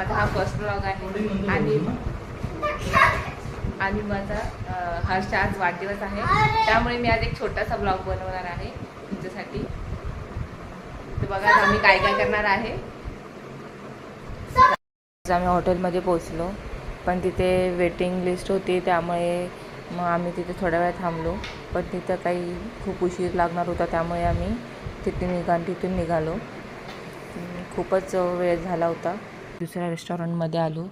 माझा हा first blog आहे आणि माझा हर्ष आज वाढदिवस आहे, त्यामुळे मी आज एक छोटासा ब्लॉग बनवणार आहे तुमच्यासाठी. तर बघा आम्ही काय काय करणार आहे. आम्ही हॉटेलमध्ये पोचलो, पण तिथे वेटिंग लिस्ट होती, त्यामुळे मग आम्ही तिथे थोड्या वेळ थांबलो. पण तिथं काही खूप उशीर लागणार होता, त्यामुळे आम्ही तिथून निघालो. खूपच वेळ झाला होता. दुसऱ्या रेस्टॉरंटमध्ये आलो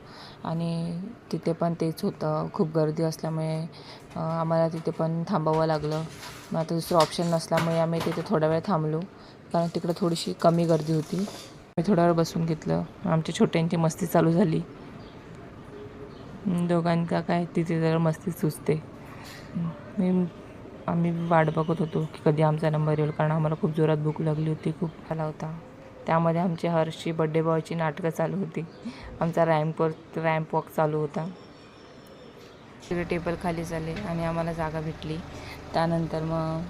आणि तिथे पण तेच होतं, खूप गर्दी असल्यामुळे आम्हाला तिथे पण थांबावं लागलं. मग आता दुसरं ऑप्शन नसल्यामुळे आम्ही तिथे थोडा वेळ थांबलो, कारण तिकडं थोडीशी कमी गर्दी होती. मी थोडा वेळ बसून घेतलं. आमच्या छोट्यांची मस्ती चालू झाली. दोघांका काय तिथे जरा मस्ती सुचते. आम्ही वाट बघत होतो की कधी आमचा नंबर येईल, कारण आम्हाला खूप जोरात भूक लागली होती, खूप आला होता. त्यामध्ये आमची हर्षची बड्डे बॉयची नाटकं चालू होती. आमचा रॅम्प वॉक चालू होता. तिकडे टेबल खाली झाले आणि आम्हाला जागा भेटली. त्यानंतर मग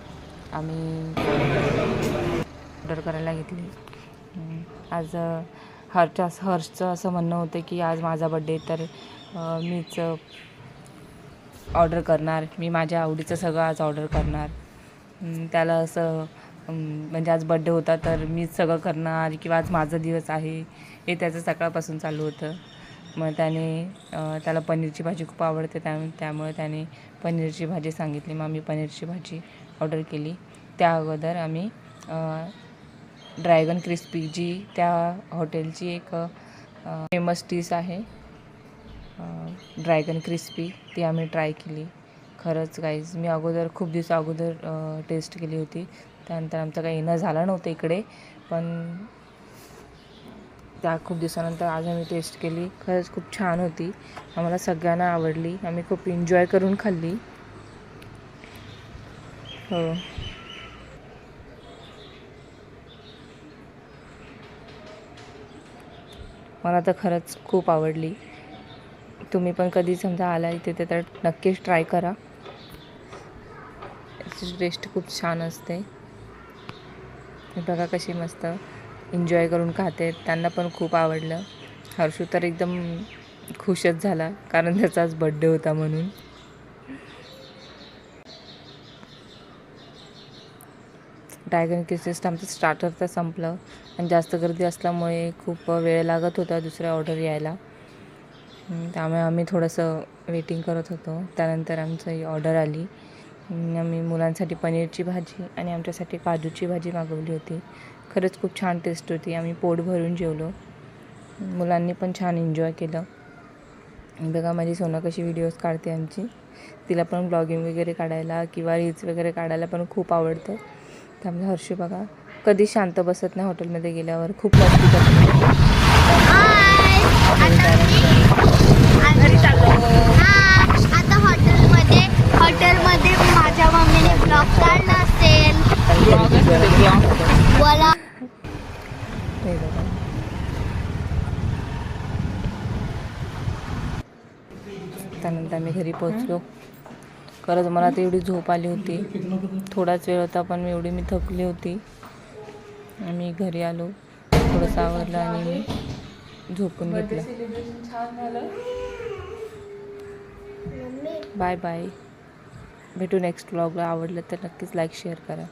आम्ही ऑर्डर करायला घेतली. आज हर्षचं असं म्हणणं होतं की आज माझा बड्डे, तर मीच ऑर्डर करणार, मी माझ्या आवडीचं सगळं आज ऑर्डर करणार. त्याला असं म्हणजे आज बड्डे होता तर मीच सगळं करणार, किंवा आज माझा दिवस आहे हे त्याचं सकाळपासून चालू होतं. मग त्याला पनीरची भाजी खूप आवडते, त्यामुळे त्याने पनीरची भाजी सांगितली. मग आम्ही पनीरची भाजी ऑर्डर केली. त्या अगोदर आम्ही ड्रॅगन क्रिस्पी, जी त्या हॉटेलची एक फेमस डिश आहे, ड्रॅगन क्रिस्पी, ती आम्ही ट्राय केली. खरंच गाईज, मी खूप दिवस अगोदर टेस्ट केली होती. त्यानंतर आमचं काही येणं झालं नव्हतं इकडे, पण त्या खूप दिवसानंतर आज आम्ही टेस्ट केली. खरंच खूप छान होती. आम्हाला सगळ्यांना आवडली. आम्ही खूप एन्जॉय करून खाल्ली. हो, मला तर खरंच खूप आवडली. तुम्ही पण कधी समजा आला इथे तर नक्कीच ट्राय करा. याची टेस्ट खूप छान असते. बघा कशी मस्त एन्जॉय करून खाते. त्यांना पण खूप आवडलं. हर्षू तर एकदम खुशच झाला, कारण त्याचा आज बड्डे होता म्हणून. ड्रॅगन क्रिस्पी आमचं स्टार्टर तर संपलं आणि जास्त गर्दी असल्यामुळे खूप वेळ लागत होता दुसऱ्या ऑर्डर यायला. त्यामुळे आम्ही थोडंसं वेटिंग करत होतो. त्यानंतर आमची ऑर्डर आली. आम्ही मुलांसाठी पनीरची भाजी आणि आमच्यासाठी काजूची भाजी मागवली होती. खरंच खूप छान टेस्ट होती. आम्ही पोट भरून जेवलो. मुलांनी पण छान एन्जॉय केलं. बघा माझी सोना कशी व्हिडिओज काढते आमची. तिला पण ब्लॉगिंग वगैरे काढायला किंवा रील्स वगैरे काढायला पण खूप आवडतं. त्यामुळे हर्षू बघा कधी शांत बसत नाही. हॉटेलमध्ये गेल्यावर खूप मस्ती करते. आता हॉटेलमध्ये माझ्या मम्मीने ब्लॉग काढला असेल. बोला. त्यानंतर आम्ही घरी पोहोचलो. खरंच मला तर एवढी झोप आली होती. थोडाच वेळ होता, पण मी थकली होती. आम्ही घरी आलो, थोडंसं आवरलं आणि मी झोपून घेतलं. Bye bye. भेटू नेक्स्ट व्लॉगला. आवडलं तर नक्कीच लाईक शेअर करा.